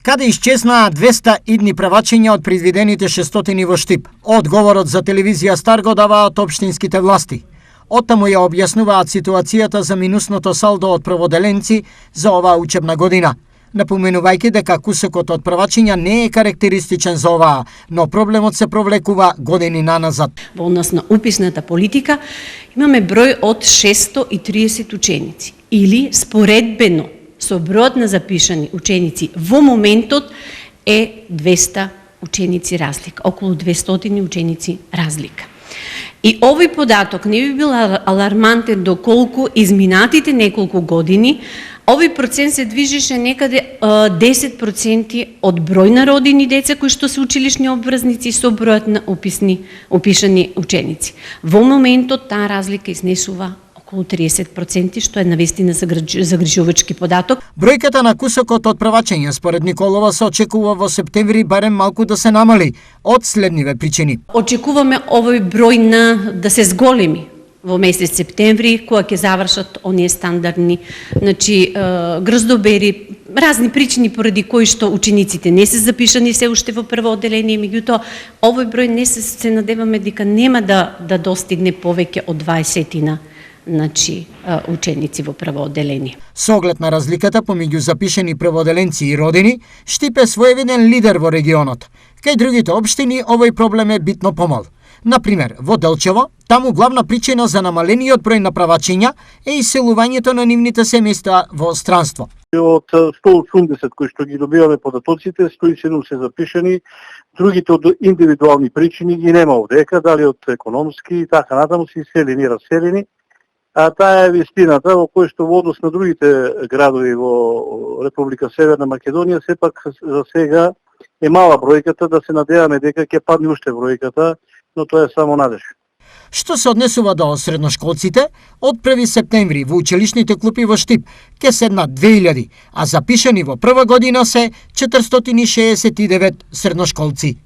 Каде исчезнаа 200 идни правачиња од предвидените 600 во Штип? Одговорот за телевизија Стар го даваат општинските власти. Оттаму ја објаснуваат ситуацијата за минусното салдо од праводеленци за оваа учебна година, напоменувајќи дека кусокот од правачиња не е карактеристичен за оваа, но проблемот се провлекува години наназад. Во однос на уписната политика имаме број од 630 ученици или споредбено со бројот на запишани ученици во моментот е 200 ученици разлика, околу 200 ученици разлика. И овој податок не би бил алармантен доколку изминатите неколку години овој процент се движеше некаде 10% од број на родени деца кои што се училишни обврзници со бројот на упишани ученици. Во моментот таа разлика изнесува околу 30%, што е навистина загрижувачки податок. Бројката на кусокот од правачења според Николова се очекува во септември барем малку да се намали од следниве причини. Очекуваме овој број да се зголеми во месец септември, кога ќе завршат оние стандардни, грздобери, разни причини поради кои што учениците не се запишани се уште во прво одделение, меѓутоа овој број не се надеваме дека нема да достигне повеќе од 20 ученици во прво одделение. Со оглед на разликата помеѓу запишани прводеленци и родени, Штип е своевиден лидер во регионот. Кај другите општини овој проблем е битно помал. Например, во Делчево, таму главна причина за намалениот број на правачиња е иселувањето на нивните семејства во странство. Од 180 кои што ги добиваме податоците, 107 се запишани, другите од индивидуални причини ги нема овдека, дали од економски и така натаму се иселени, раселени. А таа е вистината во кој што во однос на другите градови во Република Северна Македонија сепак за сега е мала бројката, да се надеваме дека ќе падне уште бројката, но тоа е само надеж. Што се однесува до средношколците, од 1 септември во училишните клупи во Штип ќе седнат 2000, а запишани во прва година се 469 средношколци.